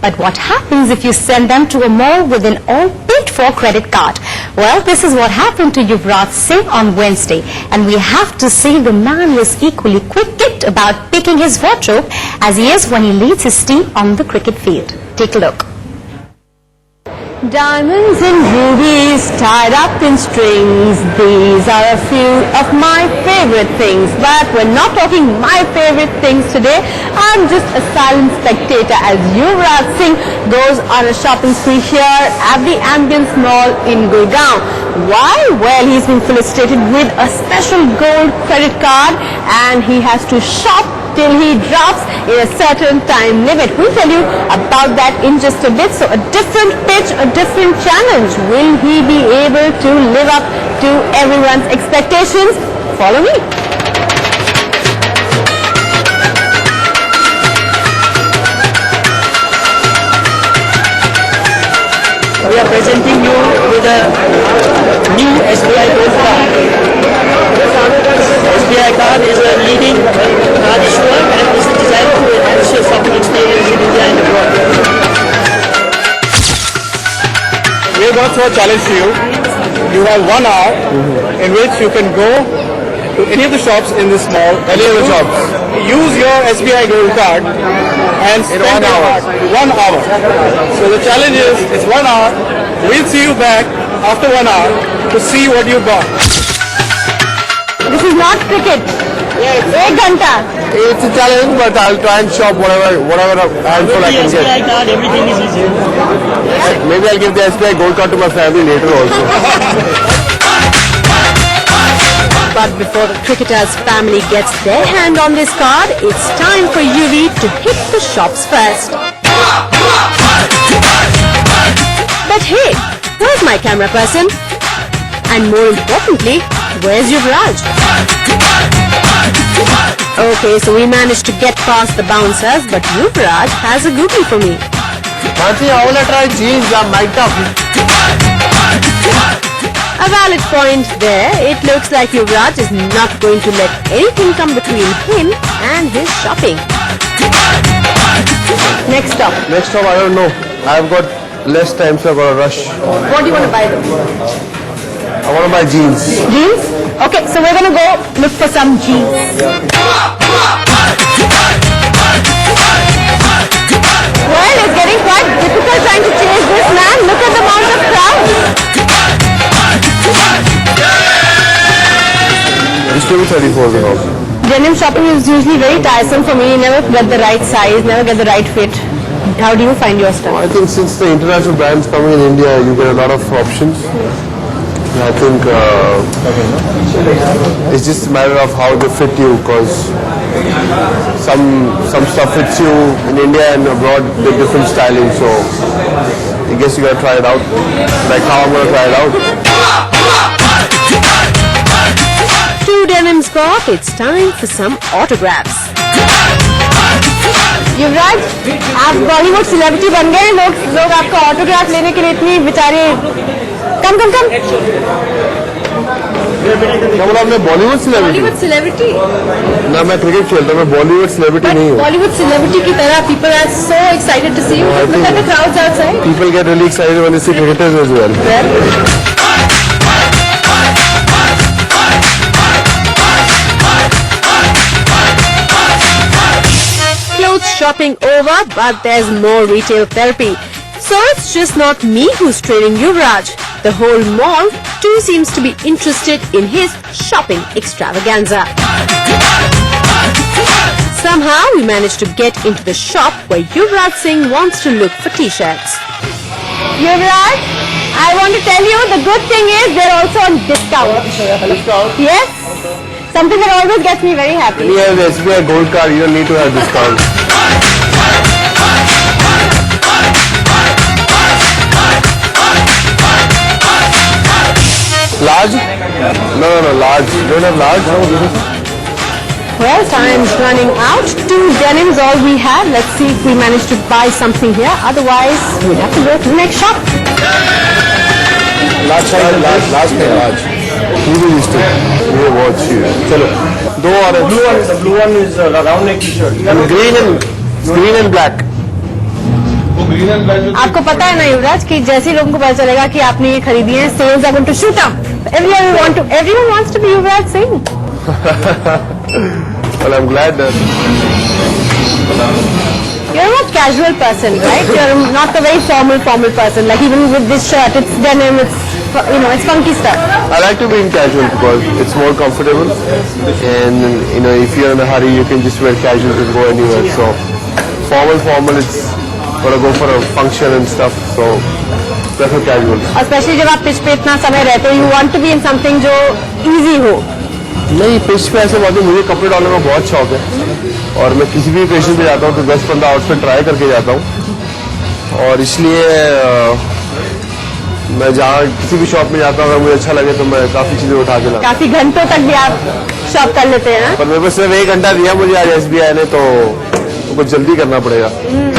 But what happens if you send them to a mall with an all-paid-for credit card? Well, this is what happened to Yuvraj Singh on Wednesday. And we have to say the man was equally quick-witted about picking his wardrobe as he is when he leads his team on the cricket field. Take a look. Diamonds and rubies tied up in strings. These are a few of my favorite things. But we're not talking my favorite things today. I'm just a silent spectator as Yuvraj Singh goes on a shopping spree here at the Ambience Mall in Gurgaon. Why? Well, he's been felicitated with a special gold credit card and he has to shop till he drops in a certain time limit. We'll tell you about that in just a bit. So a different pitch, a different challenge. Will he be able to live up to everyone's expectations? Follow me. We are presenting you with a new SBI Gold Card. SBI Card is a leading card issuer and is designed to enhance your shopping experience in India and abroad. We are going to throw a challenge to you. You have 1 hour in which you can go to any of the shops in this mall. Any of the shops. Use your SBI Gold Card and spend 1 hour. 1 hour. So the challenge is, it's 1 hour. We'll see you back after 1 hour to see what you got. This is not cricket. Yes. Ek ghanta. It's a challenge, but I'll try and shop whatever handful I can SBI get. card, everything is easy. Maybe I'll give the SBI Gold Card to my family later also. But before the cricketer's family gets their hand on this card, it's time for Yuvi to hit the shops first. But hey, where's my camera person? And more importantly, where's Yuvraj? Okay, so we managed to get past the bouncers, but Yuvraj has a goodie for me. Nancy, I want to try jeans. I'm mic'd up. A valid point there. It looks like Yuvraj is not going to let anything come between him and his shopping. Next stop. Next time, I don't know. I've got less time, so I've got to rush. What do you want to buy though? I want to buy jeans. Jeans? Okay, so we're going to go look for some jeans. Well, it's getting quite difficult trying to chase this man. Look at the amount of crowd. This will be 34 now. Denim shopping is usually very tiresome for me. You never get the right size, never get the right fit. How do you find your stuff? I think since the international brands coming in India, you get a lot of options. I think it's just a matter of how they fit you, because some stuff fits you in India and abroad with different styling. So I guess you gotta try it out, like how I'm gonna try it out. Two denims got, it's time for some autographs. युवराज, आप Bollywood celebrity बन गए। लोग आपका autograph लेने के लिए इतनी बेचारे कम क्या बोला आपने? बॉलीवुड सेलिब्रिटी ना, मैं क्रिकेट खेलता हूँ, मैं बॉलीवुड सेलिब्रिटी नहीं हूँ। बॉलीवुड सेलिब्रिटी की तरह people are so excited to see you. Look at the crowds outside. People get really excited when they see cricketers as well. Shopping over, but there's more retail therapy. So it's just not me who's training Yuvraj. The whole mall too seems to be interested in his shopping extravaganza. Somehow we managed to get into the shop where Yuvraj Singh wants to look for t-shirts. Yuvraj, I want to tell you the good thing is they're also on discount. Discount? Yes. Something that always gets me very happy. When you have the SBI Gold Card, you don't need to have discount. Large? No, large. You don't have large? Well, time's running out. 2 denims all we have. Let's see if we manage to buy something here. Otherwise, we'll have to go to the next shop. Large size, large. You do this too. You watch here. Chalo. The blue one is a round neck t-shirt. And green and black. आपको पता है ना युवराज कि जैसे ही लोगों को पता चलेगा कि आपने ये खरीदी है, sales are going to shoot up. Everyone wants to be Yuvraj Singh. Well, I'm glad that. You're a casual person, right? You're not a very formal person. Like even with this shirt, it's denim, it's funky stuff. I like to be in casual because it's more comfortable, and if you're in a hurry, you can just wear casual and go anywhere. So formal, it's gonna go for a function and stuff. So prefer casual. और specially जब आप pitch पे इतना समय रहते हो, you want to be in something जो easy हो. नहीं, पिच पे ऐसे बात है, मुझे कपड़े डालने का बहुत शौक है और मैं किसी भी ओकेजन पे जाता हूँ तो 10-15 आउटफिट ट्राई करके जाता हूँ और इसलिए मैं जहाँ किसी भी शॉप में जाता हूँ अगर मुझे अच्छा लगे तो मैं काफी चीजें उठा के लाता हूँ. काफी घंटों तक भी आप शॉप कर लेते हैं. पर मेरे को सिर्फ 1 घंटा दिया मुझे आज SBI ने, तो कुछ जल्दी करना पड़ेगा.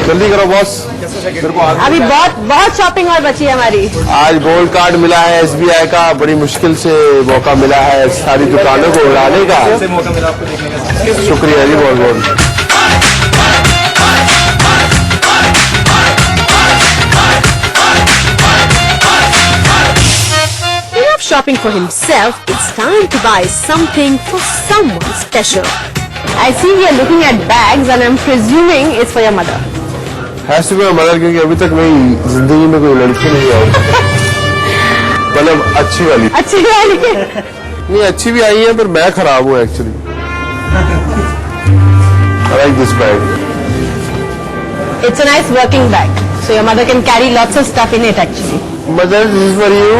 जल्दी करो बॉस. अभी बहुत शॉपिंग और बची है हमारी. आज गोल्ड कार्ड मिला है SBI का, बड़ी मुश्किल से मौका मिला है सारी दुकानों को उड़ाने का. शुक्रिया जी बहुत बहुत. Shopping for himself, it's time to buy something for someone special. I see we are looking at bags and I'm presuming it's for your mother. Has to be my mother क्योंकि अभी तक मेरी जिंदगी में कोई लड़की नहीं आई. मतलब अच्छी वाली. नहीं, अच्छी भी आई है पर मैं खराब हूँ actually. I like this bag. It's a nice working bag, so your mother can carry lots of stuff in it actually. Mother, this is for you.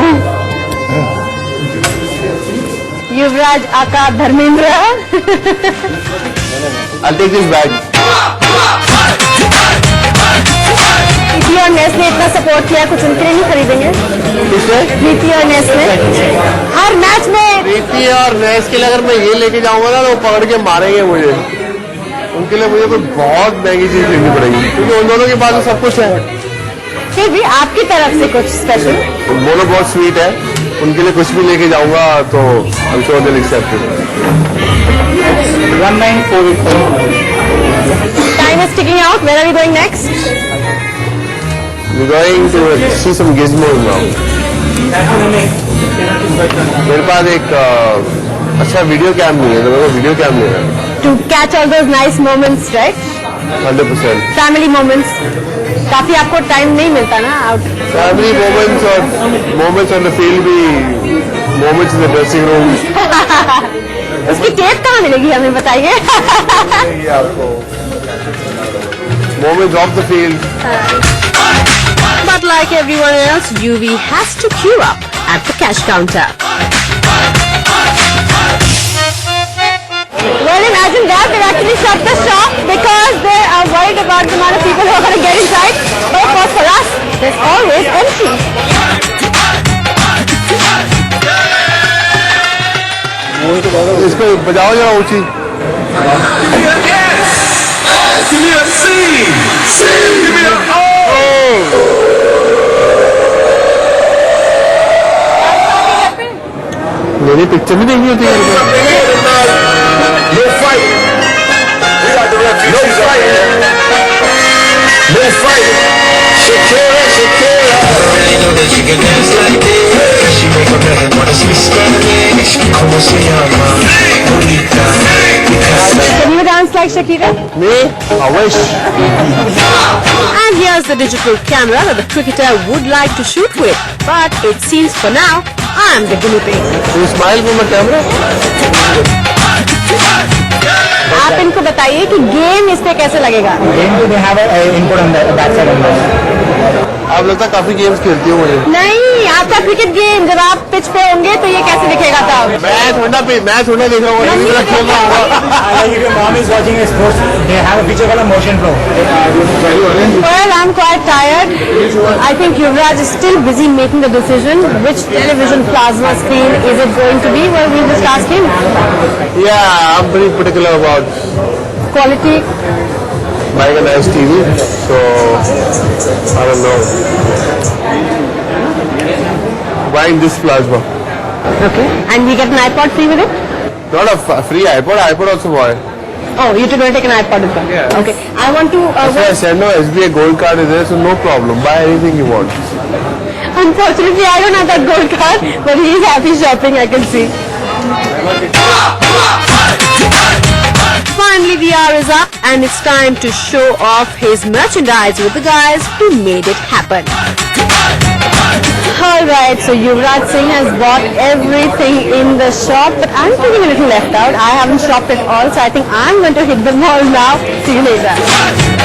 युवराज आका Dharmendra. I'll take this bag. प्रीति और नेस ने इतना सपोर्ट किया, कुछ उनके लिए नहीं खरीदेंगे? किसने? प्रीति और नेस ने हर मैच में. प्रीति और नेस के लिए अगर मैं ये लेके जाऊंगा ना तो वो पकड़ के मारेंगे मुझे. उनके लिए मुझे कोई बहुत महंगी चीज लेनी पड़ेगी क्योंकि उन दोनों के पास तो सब कुछ है. फिर भी आपकी तरफ से कुछ स्पेशल. वो लोग बहुत स्वीट है, उनके लिए कुछ भी लेके जाऊंगा तो I'm sure they'll accept it. 1944. Time is ticking out. Where are we going next? We're going to see some gizmos now. मेरे पास एक अच्छा वीडियो कैम नहीं है तो मेरे को वीडियो कैम लेना है. To catch all those nice moments, right? 100%. Family moments. काफी आपको टाइम नहीं मिलता ना आउट. Family moments और moments on the field भी, moments in the dressing room. उसकी टेप कहाँ मिलेगी हमें बताइए. आपको moments off the field. But like everyone else, UV has to queue up at the cash counter. Well, imagine that they've actually shut the shop because they are worried about the amount of people who are going to get inside. But of course, for us, there's always empty. इसको बजाओ जरा ऊंची. मेरी picture भी देखनी होती है. No fight. We got the refugees up here. No fight. Shakira, Shakira. I really know that you can dance like this. She make a man wanna see Spanish. Como se llama? Bonita. Can you dance like Shakira? Me? I wish. And here's the digital camera that the cricketer would like to shoot with. But it seems for now, I'm the guinea pig. You smile from the camera? आप इनको बताइए कि game इस पे कैसे लगेगा. They have an input on that side of that. आप लगता है काफी गेम्स खेलती हो मुझे. नहीं, आपका क्रिकेट गेम जब आप पिच पे होंगे तो ये कैसे दिखेगा तब. मैं थोड़ा देख रहा हूँ. मेरा खेल रहा होगा. Like if your mom is watching a sports, they have a feature called a motion flow. Well, I'm quite tired. I think Yuvraj is still busy making the decision. Which television plasma screen is it going to be? Well, we'll just ask him. Yeah, I'm pretty particular about Quality. buying a nice TV, so I don't know. Buying this plasma. Okay. And we get an iPod free with it? Not a free iPod. iPod also buy. Oh, you're going to take an iPod as well? Yeah. Okay. I want to... So I said, no, SBI Gold Card is there, so no problem. Buy anything you want. Unfortunately, I don't have that gold card, but he's happy shopping, I can see. Finally, the hour is up and it's time to show off his merchandise with the guys who made it happen. Alright, so Yuvraj Singh has bought everything in the shop, but I'm feeling a little left out. I haven't shopped at all, so I think I'm going to hit the mall now. See you later.